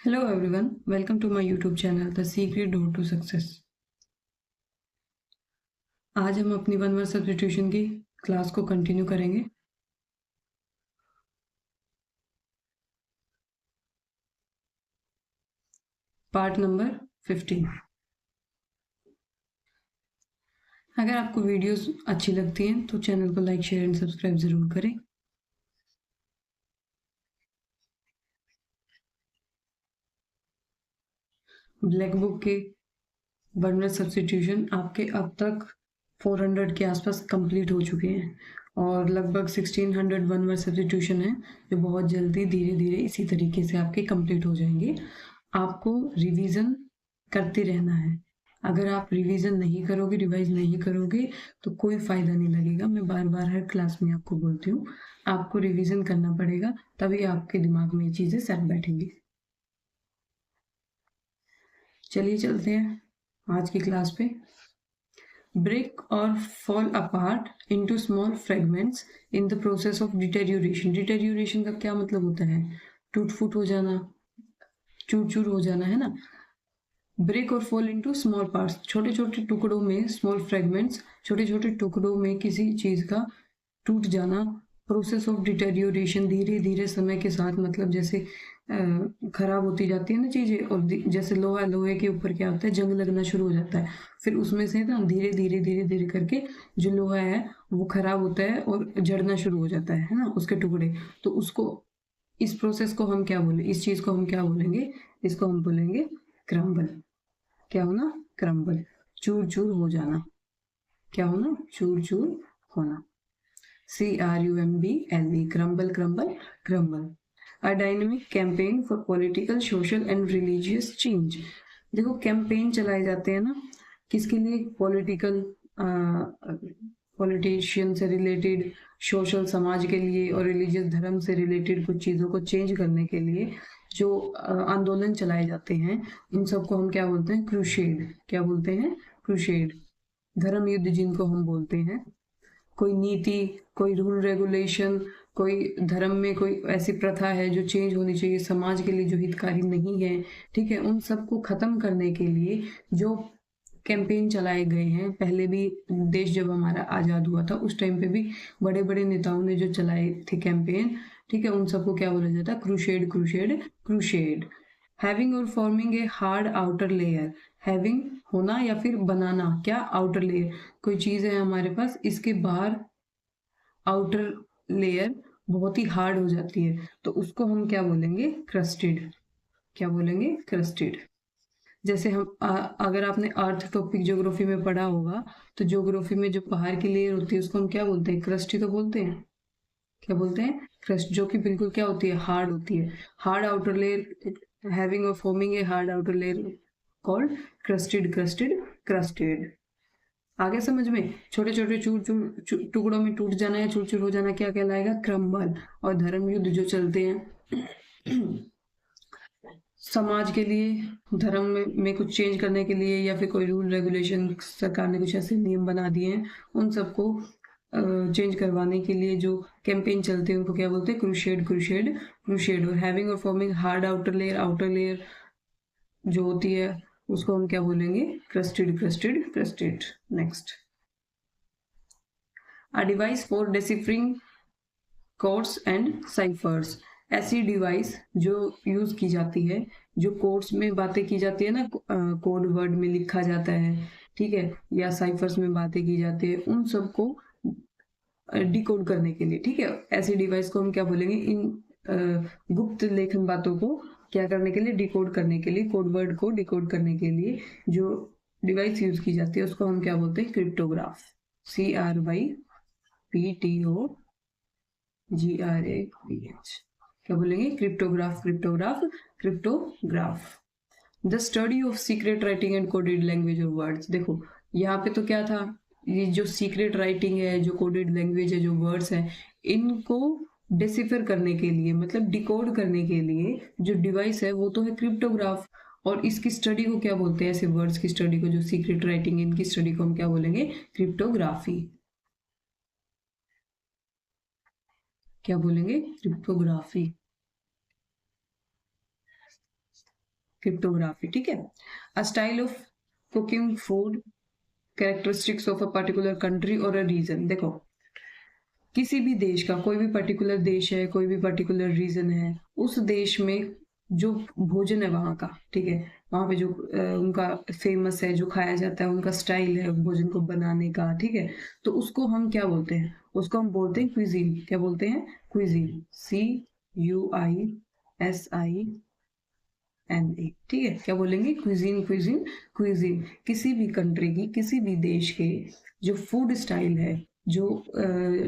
Hello everyone, welcome to my YouTube channel The Secret Door to Success। आज हम अपनी one word substitution की class को continue करेंगे। Part number 15। अगर आपको वीडियोस अच्छी लगती हैं तो चैनल को लाइक शेयर एंड सब्सक्राइब जरूर करें। ब्लैक बुक के वन वर्ड सब्स्टिट्यूशन आपके अब तक 400 के आसपास कंप्लीट हो चुके हैं और लगभग 1600 वन वर्ड सब्स्टिट्यूशन है जो बहुत जल्दी धीरे धीरे इसी तरीके से आपके कंप्लीट हो जाएंगे। आपको रिवीजन करते रहना है। अगर आप रिवीजन नहीं करोगे, रिवाइज नहीं करोगे तो कोई फायदा नहीं लगेगा। मैं बार बार हर क्लास में आपको बोलती हूँ, आपको रिवीजन करना पड़ेगा, तभी आपके दिमाग में ये चीजें सेट बैठेंगी। चलिए चलते हैं आज की क्लास पे। ब्रेक और fall apart into small fragments in the process of deterioration. Deterioration का क्या मतलब होता है? टूट फूट हो जाना, चूर चूर हो जाना, है ना। ब्रेक और फॉल इनटू स्मॉल पार्ट्स, छोटे छोटे टुकड़ों में, स्मॉल फ्रेगमेंट्स, छोटे छोटे टुकड़ों में किसी चीज का टूट जाना। प्रोसेस ऑफ डिटेरियोरेशन, धीरे धीरे समय के साथ, मतलब जैसे खराब होती जाती है ना चीजें, और जैसे लोहे के ऊपर क्या होता है, जंग लगना शुरू हो जाता है, फिर उसमें से ना धीरे धीरे धीरे धीरे करके जो लोहा है वो खराब होता है और जड़ना शुरू हो जाता है ना, उसके टुकड़े। तो उसको, इस प्रोसेस को हम क्या बोले, इस चीज को हम क्या बोलेंगे? इसको हम बोलेंगे क्रम्बल। क्या होना? क्रम्बल, चूर चूर हो जाना। क्या होना? चूर चूर होना। CRUMBLE, crumble crumble crumble. A dynamic campaign for political, social and religious change. देखो, कैंपेन चलाए जाते हैं ना, किसके लिए? पॉलिटिकल, पॉलिटिशियन से रिलेटेड, सोशल समाज के लिए, और रिलीजियस धर्म से रिलेटेड कुछ चीज़ों को चेंज करने के लिए जो आंदोलन चलाए जाते हैं, इन सबको हम क्या बोलते हैं? क्रूसेड। क्या बोलते हैं? क्रूसेड। धर्म युद्ध जिनको हम बोलते हैं। कोई नीति, कोई रूल रेगुलेशन, कोई धर्म में कोई ऐसी प्रथा है जो चेंज होनी चाहिए, समाज के लिए जो हितकारी नहीं है, ठीक है, उन सबको खत्म करने के लिए जो कैंपेन चलाए गए हैं। पहले भी देश जब हमारा आजाद हुआ था उस टाइम पे भी बड़े बड़े नेताओं ने जो चलाए थे कैंपेन, ठीक है, उन सबको क्या बोला जाता है? Crusade, crusade, crusade. Having or forming a hard outer layer. Having होना या फिर बनाना, क्या? Outer layer. कोई चीज है हमारे पास, इसके बाहर आउटर लेयर बहुत ही हार्ड हो जाती है, तो उसको हम क्या बोलेंगे? क्रस्टेड। क्या बोलेंगे? क्रस्टेड। जैसे हम अगर आपने अर्थ टॉपिक ज्योग्राफी में पढ़ा होगा, तो ज्योग्राफी में जो पहाड़ की लेयर होती है उसको हम क्या बोलते हैं? क्रस्ट ही तो बोलते हैं। क्या बोलते हैं? क्रस्ट, जो कि बिल्कुल क्या होती है? हार्ड होती है। Hard outer layer, having or forming a hard outer layer called crusted, crusted, crusted. आगे समझ में? छोटे छोटे चूर चूर टुकड़ों में टूट जाना या चूर चूर हो जाना क्या कहलाएगा? क्रम्बल। और धर्म युद्ध जो चलते हैं समाज के लिए, धर्म में कुछ चेंज करने के लिए, या फिर कोई रूल रेगुलेशन, सरकार ने कुछ ऐसे नियम बना दिए हैं, उन सबको चेंज करवाने के लिए जो कैंपेन चलते हैं उनको क्या बोलते हैं? Crusade, crusade, crusade. और having or forming hard outer layer जो होती है उसको हम क्या बोलेंगे? Crusted, crusted, crusted. Next, a device for deciphering codes and ciphers. ऐसी डिवाइस जो यूज की जाती है, जो कोड्स में बातें की जाती है ना, कोड वर्ड में लिखा जाता है, ठीक है, या साइफर्स में बातें की जाती है, उन सबको डिकोड करने के लिए, ठीक है, ऐसी डिवाइस को हम क्या बोलेंगे? इन गुप्त लेखन बातों को क्या करने के लिए? डिकोड करने के लिए, कोड वर्ड को डिकोड करने के लिए जो डिवाइस यूज की जाती है उसको हम क्या बोलते हैं? क्रिप्टोग्राफ। CRYPTOGRAPH। क्या बोलेंगे? Cryptograph, cryptograph, cryptograph. The study of secret writing and coded language of words. देखो, यहाँ पे तो क्या था, ये जो सीक्रेट राइटिंग है, जो कोडेड लैंग्वेज है, जो वर्ड्स है, इनको डिसिफर करने के लिए, मतलब डिकोड करने के लिए जो डिवाइस है वो तो है क्रिप्टोग्राफ। और इसकी स्टडी को क्या बोलते हैं? ऐसे वर्ड्स की स्टडी को, जो सीक्रेट राइटिंग है, इनकी स्टडी को हम क्या बोलेंगे? क्रिप्टोग्राफी। क्या बोलेंगे? क्रिप्टोग्राफी। क्रिप्टोग्राफी, ठीक है। A style of cooking food, characteristics of a particular country और अ रीजन। देखो, किसी भी देश का, कोई भी पर्टिकुलर देश है, कोई भी पर्टिकुलर रीजन है, उस देश में जो भोजन है वहाँ का, ठीक है, वहाँ पे जो उनका फेमस है, जो खाया जाता है, उनका स्टाइल है भोजन को बनाने का, ठीक है, तो उसको हम क्या बोलते हैं? उसको हम बोलते हैं क्विजीन। क्या बोलते हैं? क्विजीन, CUISINE, ठीक है। क्या बोलेंगे? Cuisine, cuisine, cuisine. किसी भी कंट्री की, किसी भी देश के जो फूड स्टाइल है, जो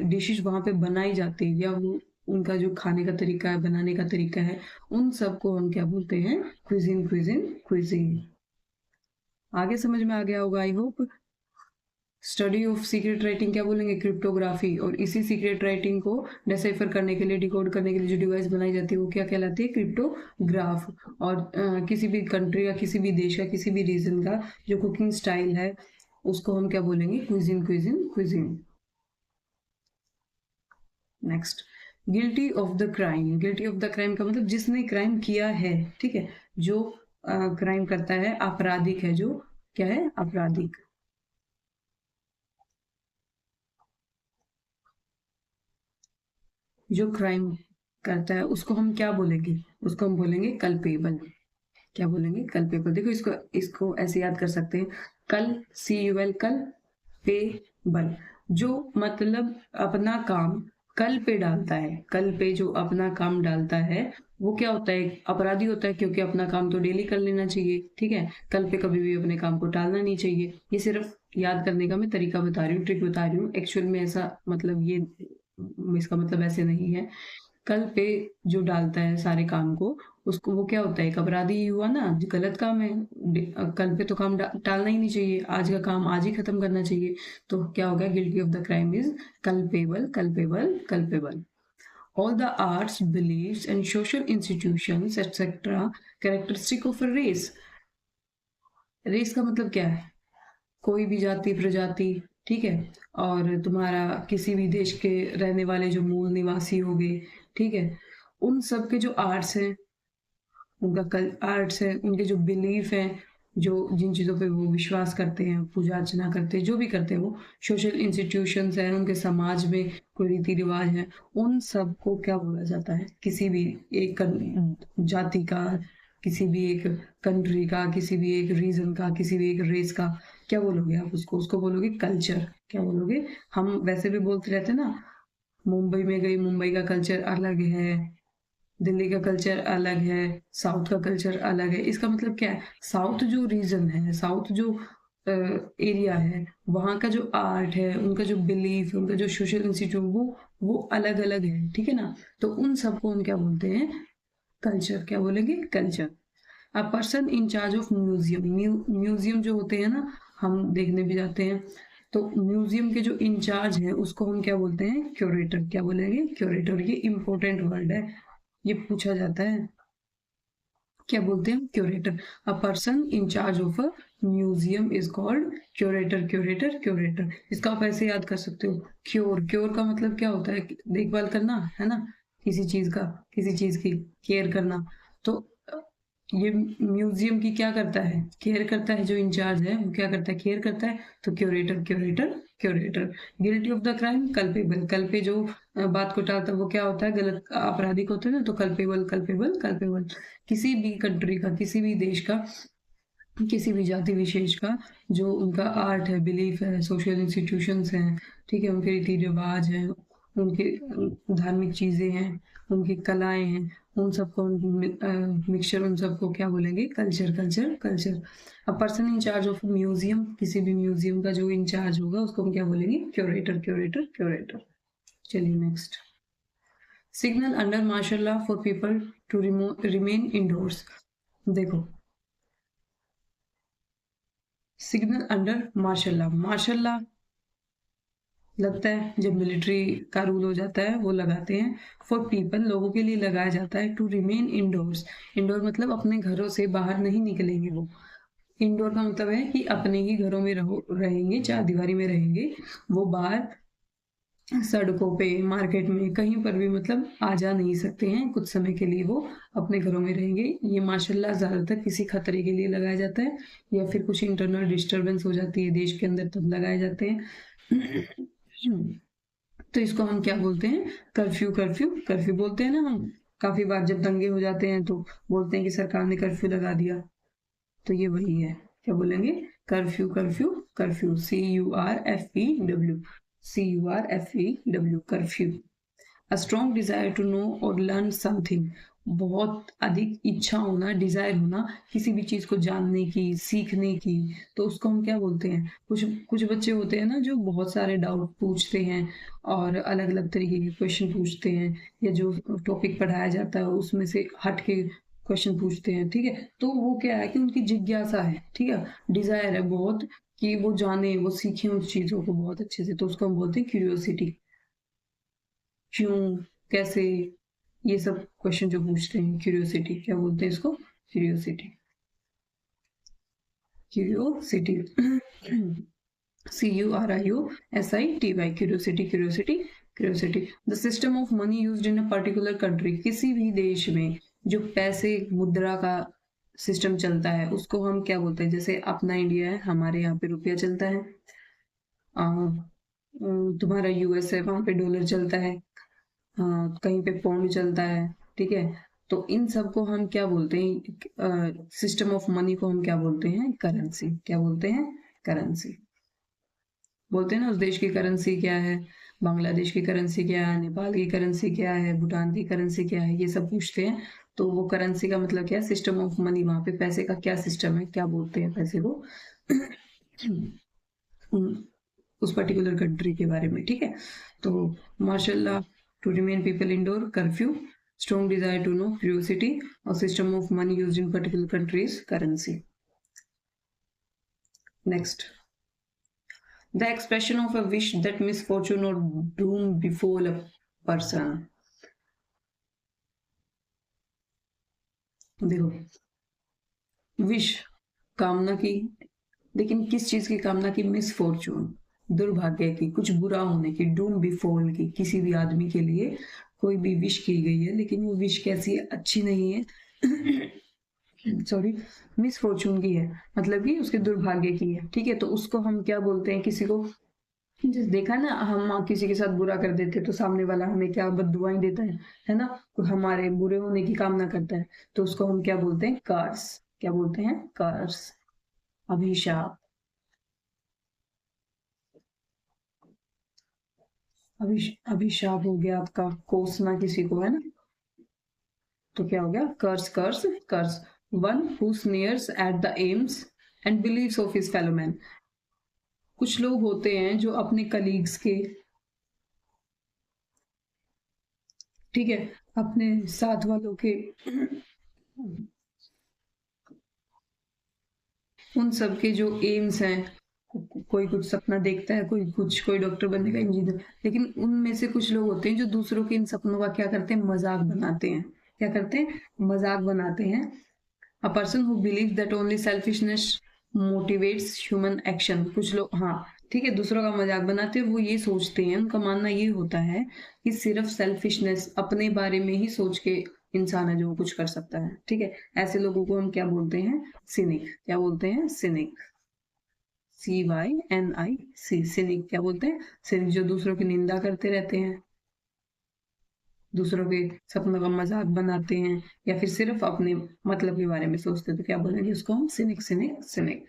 डिशेस वहाँ पे बनाई जाती है, या वो उनका जो खाने का तरीका है, बनाने का तरीका है, उन सबको हम क्या बोलते हैं? Cuisine, cuisine, cuisine. आगे समझ में आ गया होगा, I hope. Study of secret writing क्या बोलेंगे? क्रिप्टोग्राफी। और इसी सीक्रेट राइटिंग को डिसाइफर करने के लिए, डिकोड करने के लिए जो डिवाइस बनाई जाती है वो क्या कहलाती है? क्रिप्टोग्राफ। और किसी भी कंट्री का, किसी भी देश का, किसी भी रीजन का जो कुकिंग स्टाइल है, उसको हम क्या बोलेंगे? Cuisine, cuisine, cuisine. Next, guilty of the crime. Guilty of the crime का मतलब जिसने क्राइम किया है, ठीक है, जो क्राइम करता है, आपराधिक है, जो क्या है? आपराधिक। जो क्राइम करता है उसको हम क्या बोलेंगे? उसको हम बोलेंगे कल्पेबल। क्या बोलेंगे? कल्पेबल। देखो, इसको इसको ऐसे याद कर सकते हैं, कल, CUL, कल, पेबल। जो मतलब अपना काम कल पे डालता है, कल पे जो अपना काम डालता है, वो क्या होता है? अपराधी होता है, क्योंकि अपना काम तो डेली कर लेना चाहिए, ठीक है। कल पे कभी भी अपने काम को टालना नहीं चाहिए। ये सिर्फ याद करने का मैं तरीका बता रही हूँ, ट्रिक बता रही हूँ। एक्चुअल में ऐसा मतलब ये, इसका मतलब ऐसे नहीं है। कल पे जो डालता है सारे काम को, उसको वो क्या होता है? एक अपराधी ही हुआ ना, जो गलत काम है। कल पे तो काम टालना ही नहीं चाहिए, आज का काम आज ही खत्म करना चाहिए। तो क्या हो गया? Guilty of the crime is culpable, culpable, culpable. All the arts, beliefs and social institutions etc. characteristic of a race. Race का मतलब क्या है? कोई भी जाति, प्रजाति, ठीक है, और तुम्हारा किसी भी देश के रहने वाले जो मूल निवासी हो गए, ठीक है, उन सब के जो आर्ट्स हैं, उनका कल आर्ट्स है, उनके जो बिलीफ हैं, जो जिन चीज़ों पे वो विश्वास करते हैं, पूजा अर्चना करते हैं, जो भी करते हैं वो, सोशल इंस्टीट्यूशंस हैं, उनके समाज में कोई रीति रिवाज है, उन सब को क्या बोला जाता है? किसी भी एक जाति का, किसी भी एक कंट्री का, किसी भी एक रीजन का, किसी भी एक रेस का, क्या बोलोगे आप उसको? उसको बोलोगे कल्चर। क्या बोलोगे? हम वैसे भी बोलते रहते हैं ना, मुंबई में गई, मुंबई का कल्चर अलग है, दिल्ली का कल्चर अलग है, साउथ का कल्चर अलग है। इसका मतलब क्या है? साउथ जो रीजन है, साउथ जो एरिया है, वहाँ का जो आर्ट है, उनका जो बिलीफ, उनका जो सोशल इंस्टीट्यूट, वो अलग अलग है, ठीक है ना। तो उन सबको हम क्या बोलते हैं? कल्चर। क्या बोलेंगे? Culture. A person in charge of museum. Museum जो होते हैं ना, हम देखने भी जाते हैं, तो म्यूजियम के जो इंचार्ज है उसको हम क्या बोलते हैं? क्यूरेटर। क्या बोलेंगे? क्यूरेटर। ये इंपॉर्टेंट वर्ड है, ये पूछा जाता है। क्या बोलते हैं? Curator. A person in charge of a museum is called curator, curator, curator. इसका आप ऐसे याद कर सकते हो, क्योर। क्योर का मतलब क्या होता है? देखभाल करना, है ना, किसी चीज का, किसी चीज की केयर करना। तो ये म्यूजियम की क्या करता है? केयर करता है। जो इंचार्ज है वो क्या करता है? केयर करता है। तो curator, curator, curator. Guilty of the crime, culpable. कल पे जो बात को टालता है वो क्या होता है? गलत, आपराधिक होते हैं ना, तो कल्पेबल, कल्पेबल, कल्पेबल। किसी भी कंट्री का, किसी भी देश का, किसी भी जाति विशेष का जो उनका आर्ट है, बिलीफ है, सोशल इंस्टीट्यूशंस हैं, ठीक है, उनके रीति रिवाज हैं, उनके धार्मिक चीजें हैं, उनकी कलाएं हैं, उन सबको मिक्सचर, उन सबको क्या बोलेंगे? Culture, culture, culture. अब person in charge of museum, किसी भी म्यूजियम का जो इंचार्ज होगा उसको हम क्या बोलेंगे? Curator, curator, curator. चलिए next, signal under martial law for people to remain indoors. देखो, signal under martial law, martial law लगता है जब मिलिट्री का रूल हो जाता है, वो लगाते हैं। फॉर पीपल, लोगों के लिए लगाया जाता है। टू रिमेन इंडोर्स, इंडोर मतलब अपने घरों से बाहर नहीं निकलेंगे वो। इंडोर का मतलब है कि अपने ही घरों में रहेंगे, चार दीवारी में रहेंगे, वो बाहर सड़कों पे, मार्केट में, कहीं पर भी मतलब आ जा नहीं सकते हैं, कुछ समय के लिए वो अपने घरों में रहेंगे। ये मार्शल लॉ ज़्यादातर किसी खतरे के लिए लगाया जाता है या फिर कुछ इंटरनल डिस्टरबेंस हो जाती है देश के अंदर, तब लगाए जाते हैं। तो इसको हम क्या बोलते हैं? कर्फ्यू। कर्फ्यू कर्फ्यू बोलते हैं ना हम। काफी बार जब दंगे हो जाते हैं तो बोलते हैं कि सरकार ने कर्फ्यू लगा दिया, तो ये वही है। क्या बोलेंगे? Curfew curfew curfew. CURFEW। CURFEW curfew. A strong desire to know or learn something. बहुत अधिक इच्छा होना, डिजायर होना किसी भी चीज को जानने की, सीखने की, तो उसको हम क्या बोलते हैं? कुछ कुछ बच्चे होते हैं ना जो बहुत सारे डाउट पूछते हैं और अलग अलग तरीके के क्वेश्चन पूछते हैं, या जो टॉपिक पढ़ाया जाता है उसमें से हट के क्वेश्चन पूछते हैं, ठीक है? तो वो क्या है कि उनकी जिज्ञासा है, ठीक है, डिजायर है बहुत कि वो जाने, वो सीखें उस चीजों को बहुत अच्छे से, तो उसको हम बोलते हैं क्यूरियोसिटी। क्यों, कैसे, ये सब क्वेश्चन जो पूछते हैं, क्यूरियोसिटी। क्या बोलते हैं इसको? Curiosity. Curiosity. CURIOSITY। Curiosity curiosity curiosity. The system of money used in a particular country. किसी भी देश में जो पैसे, मुद्रा का सिस्टम चलता है उसको हम क्या बोलते हैं? जैसे अपना इंडिया है, हमारे यहाँ पे रुपया चलता है, तुम्हारा US है, वहां पे डॉलर चलता है, कहीं पे पौंड चलता है, ठीक है? तो इन सब को हम क्या बोलते हैं? सिस्टम ऑफ मनी को हम क्या बोलते हैं? करेंसी। क्या बोलते हैं? करेंसी। बोलते हैं ना उस देश की करेंसी क्या है, बांग्लादेश की करेंसी क्या है, नेपाल की करेंसी क्या है, भूटान की करेंसी क्या है, ये सब पूछते हैं। तो वो करेंसी का मतलब क्या है? System of money. वहां पे पैसे का क्या सिस्टम है, क्या बोलते हैं पैसे को? उस पर्टिकुलर कंट्री के बारे में, ठीक है? तो martial law, to remain people indoor, curfew, strong desire to know, curiosity, और system of money used in particular countries, currency. Next, the expression of a wish that misfortune or doom befall a person. देखो, wish कामना की, लेकिन किस चीज की कामना की? मिसफॉर्चून, दुर्भाग्य की, कुछ बुरा होने की। डूम बिफॉल की, किसी भी आदमी के लिए कोई भी विश की गई है, लेकिन वो विश कैसी है? अच्छी नहीं है। सॉरी, मिसफॉर्चून की है, मतलब कि उसके दुर्भाग्य की है, ठीक है? तो उसको हम क्या बोलते हैं? किसी को, जैसे देखा ना, हम किसी के साथ बुरा कर देते तो सामने वाला हमें क्या बद्दुआएं देता है ना? तो हमारे बुरे होने की कामना करता है, तो उसको हम क्या बोलते हैं? कर्स। क्या बोलते हैं? कर्स। अभिशाप। अभिशाप हो गया आपका, कोसना किसी को, है ना? तो क्या हो गया? Curse curse curse. One who sneers at the aims and believes of his fellow man. कुछ लोग होते हैं जो अपने कलीग्स के, ठीक है, अपने साथ वालों के, उन सब के जो एम्स हैं, कोई कुछ सपना देखता है, कोई कुछ, कोई डॉक्टर बनने का, इंजीनियर, लेकिन उनमें से कुछ लोग होते हैं जो दूसरों के इन सपनों का क्या करते हैं? मजाक बनाते हैं। क्या करते हैं? मजाक बनाते हैं। A person who believe that only selfishness motivates human action. कुछ लोग, हाँ, ठीक है, दूसरों का मजाक बनाते हैं, वो ये सोचते हैं, उनका मानना ये होता है कि सिर्फ सेल्फिशनेस, अपने बारे में ही सोच के इंसान है जो वो कुछ कर सकता है, ठीक है? ऐसे लोगों को हम क्या बोलते हैं? सिनिक। क्या बोलते हैं? सिनिक। CYNIC, scenic. क्या बोलते हैं? सिनिक, जो दूसरों की निंदा करते रहते हैं, दूसरों के सपनों का मजाक बनाते हैं, या फिर सिर्फ अपने मतलब के बारे में सोचते हैं, तो क्या बोलेंगे उसको हम? Scenic scenic scenic.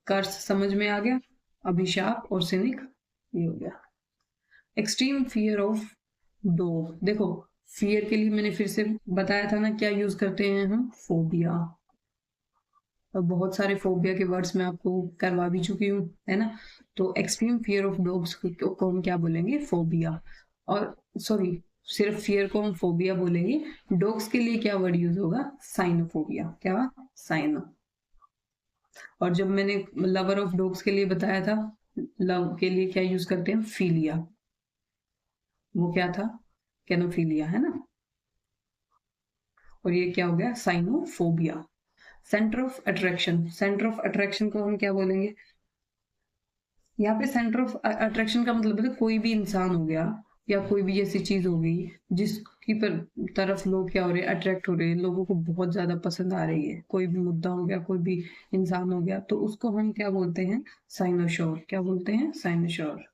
कर्स समझ में आ गया? अभिशाप और सिनिक, ये हो गया। Extreme fear of dog. देखो, फियर के लिए मैंने फिर से बताया था ना, क्या यूज करते हैं हम? फोबिया। और बहुत सारे फोबिया के वर्ड्स मैं आपको करवा भी चुकी हूँ, है ना? तो एक्सट्रीम फियर ऑफ डॉग्स को हम क्या बोलेंगे? फोबिया। और सॉरी, सिर्फ फियर को हम फोबिया बोलेंगे। डॉग्स के लिए क्या वर्ड यूज होगा? साइनोफोबिया। क्या? साइनो। और जब मैंने लवर ऑफ डॉग्स के लिए बताया था, लव के लिए क्या यूज करते हैं? फीलिया। वो क्या था? कैनोफीलिया, है ना? और ये क्या हो गया? Sinophobia. Centre of attraction. Centre of attraction को हम क्या बोलेंगे? यहाँ पे सेंटर ऑफ अट्रैक्शन का मतलब है कोई भी इंसान हो गया या कोई भी ऐसी चीज हो गई जिसकी तरफ लोग क्या हो रहे हैं, अट्रैक्ट हो रहे हैं, लोगों को बहुत ज्यादा पसंद आ रही है, कोई भी मुद्दा हो गया, कोई भी इंसान हो गया, तो उसको हम क्या बोलते हैं, साइनोशोर। क्या बोलते हैं, साइनोशोर।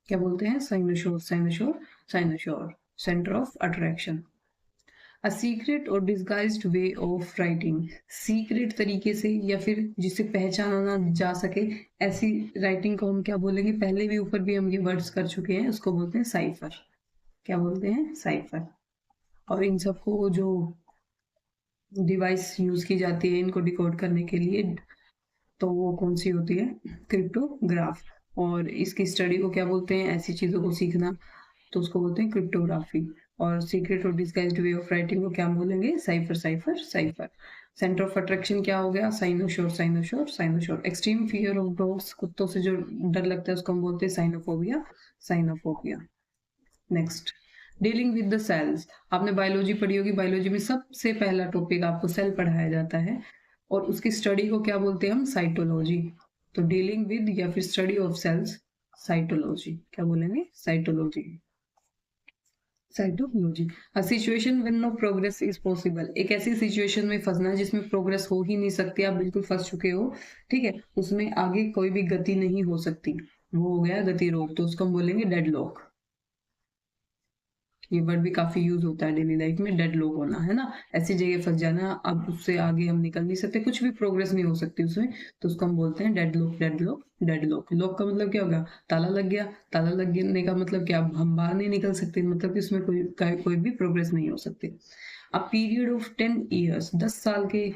क्या बोलते हैं, cynosure, cynosure, cynosure, centre of attraction. A secret or disguised way of writing, secret तरीके से या फिर जिसे पहचाना ना जा सके ऐसी राइटिंग को हम क्या बोलेंगे, पहले भी ऊपर भी हम ये वर्ड्स कर चुके हैं, उसको बोलते हैं साइफर। क्या बोलते हैं, साइफर। और इन सबको जो डिवाइस यूज की जाती है इनको डिकोड करने के लिए, तो वो कौन सी होती है, क्रिप्टोग्राफ। और इसकी स्टडी को क्या बोलते हैं, ऐसी चीजों को सीखना, तो उसको बोलते हैं क्रिप्टोग्राफी। और secret or disguised way of writing को क्या बोलेंगे, cipher, cipher, cipher. Centre of attraction क्या हो गया, साइनोशोर, cynosure, साइनोशोर। Extreme fear of dogs, कुत्तों से जो डर लगता है उसको हम बोलते हैं cynophobia, cynophobia. Next, dealing with the cells. आपने बायोलॉजी पढ़ी होगी, बायोलॉजी में सबसे पहला टॉपिक आपको सेल पढ़ाया जाता है, और उसकी स्टडी को क्या बोलते हैं हम, साइटोलॉजी। तो डीलिंग विद या फिर स्टडी ऑफ सेल्स, साइटोलॉजी। क्या बोलेंगे, cytology, cytology. A situation when no progress is possible, एक ऐसी सिचुएशन में फंसना जिसमें प्रोग्रेस हो ही नहीं सकती, आप बिल्कुल फंस चुके हो, ठीक है, उसमें आगे कोई भी गति नहीं हो सकती, वो हो गया गतिरोध, तो उसको हम बोलेंगे डेडलॉक। ये वर्ड भी काफी यूज होता है डेली लाइफ में, डेडलॉक होना, है ना, ऐसी जगह फंस जाना, अब उससे आगे हम निकल नहीं सकते, कुछ भी प्रोग्रेस नहीं हो सकती उसमें, तो उसको हम बोलते हैं डेडलॉक, डेडलॉक, डेडलॉक। लॉक का मतलब क्या होगा, ताला लग गया, ताला लगने का मतलब क्या, हम बाहर नहीं निकल सकते, मतलब कि उसमें कोई भी प्रोग्रेस नहीं हो सकती। अ पीरियड ऑफ 10 years, 10 साल के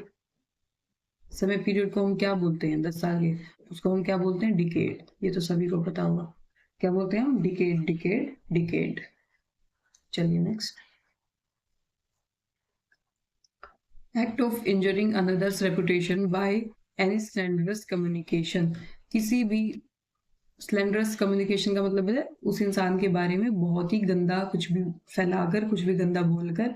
समय पीरियड को हम क्या बोलते हैं, 10 साल के, उसको हम क्या बोलते हैं, डिकेड। ये तो सभी को पता होगा, क्या बोलते हैं हम, डिकेड, डिकेड, डिकेड। चलिए next, act of injuring another's reputation by any slanderous communication, किसी भी स्लैंडरस कम्युनिकेशन का मतलब है उस इंसान के बारे में बहुत ही गंदा कुछ भी फैलाकर, कुछ भी गंदा बोलकर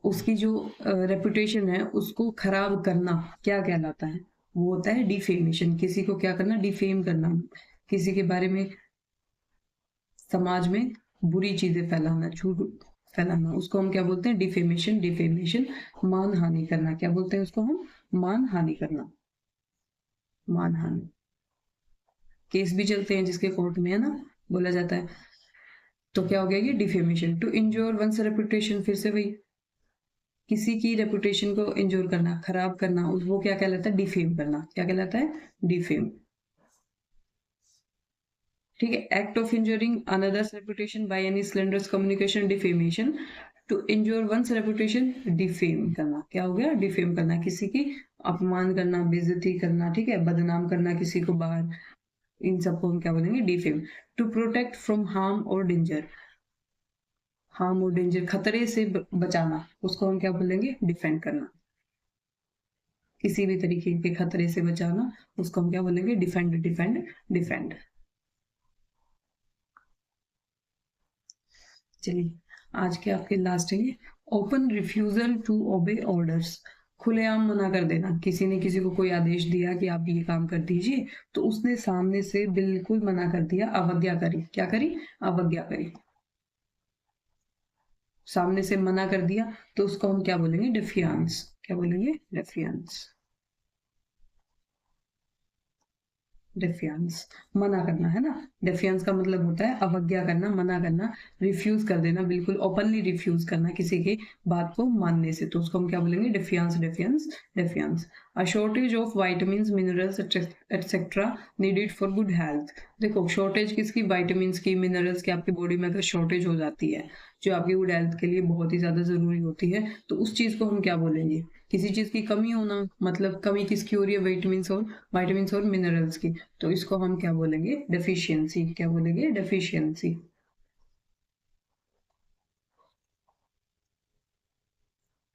उसकी जो रेपुटेशन है उसको खराब करना, क्या कहलाता है, वो होता है डिफेमेशन। किसी को क्या करना, डिफेम करना, किसी के बारे में समाज में बुरी चीजें फैलाना, झूठ फैलाना, उसको हम क्या बोलते हैं, डिफेमेशन, डिफेमेशन। मानहानि करना, क्या बोलते हैं उसको हम, मानहानि करना, मानहानि। केस भी चलते हैं जिसके कोर्ट में, है ना, बोला जाता है, तो क्या हो गया ये, defamation. To injure one's reputation, फिर से वही, किसी की रेपुटेशन को इंजोर करना, खराब करना, वो क्या कहलाता है, डिफेम करना। क्या कहलाता है, डिफेम। ठीक है, act of injuring another's reputation by any slanderous communication, defamation. To injure one's reputation, defame करना, क्या हो गया, डिफेम करना, किसी की अपमान करना, बेइज्जती करना, ठीक है, बदनाम करना किसी को बाहर, इन सबको हम क्या बोलेंगे, defame. To protect from harm और डेंजर, हार्म और डेंजर, खतरे से बचाना, उसको हम क्या बोलेंगे, डिफेंड करना, किसी भी तरीके के खतरे से बचाना, उसको हम क्या बोलेंगे, डिफेंड, डिफेंड, डिफेंड। चलिए, आज के आपके लास्ट है, open refusal to obey orders, खुलेआम मना कर देना, किसी ने किसी को कोई आदेश दिया कि आप ये काम कर दीजिए, तो उसने सामने से बिल्कुल मना कर दिया, अवज्ञा करी, क्या करी, अवज्ञा करी, सामने से मना कर दिया, तो उसको हम क्या बोलेंगे, डेफियांस। क्या बोलेंगे, डेफियांस, डेफियांस, मना करना, है ना, डेफियांस का मतलब होता है अवज्ञा करना, मना करना, रिफ्यूज कर देना, बिल्कुल ओपनली रिफ्यूज करना किसी की बात को मानने से, तो उसको हम क्या बोलेंगे, defiance, defiance, defiance. A shortage of vitamin minerals etcetera needed for good health, देखो शॉर्टेज किसकी, वाइटामिन की, मिनरल्स की, आपकी बॉडी में अगर शॉर्टेज हो जाती है जो आपकी गुड हेल्थ के लिए बहुत ही ज्यादा जरूरी होती है, तो उस चीज को हम क्या बोलेंगे, किसी चीज की कमी होना, मतलब कमी किसकी हो रही है, वाइटामिन और मिनरल्स की, तो इसको हम क्या बोलेंगे, डेफिशिएंसी। क्या बोलेंगे, डेफिशिएंसी,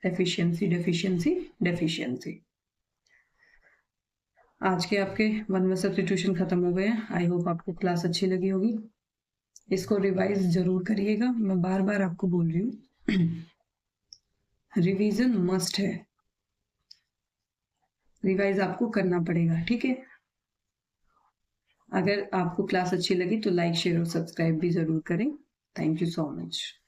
डेफिशिएंसी, डेफिशिएंसी, डेफिशिएंसी। आज के आपके वन व सब्स्टिट्यूशन खत्म हो गए हैं, आई होप आपको क्लास अच्छी लगी होगी, इसको रिवाइज जरूर करिएगा, मैं बार बार आपको बोल रही हूँ रिवीजन मस्ट है, रिवाइज आपको करना पड़ेगा, ठीक है। अगर आपको क्लास अच्छी लगी तो लाइक शेयर और सब्सक्राइब भी जरूर करें। Thank you so much.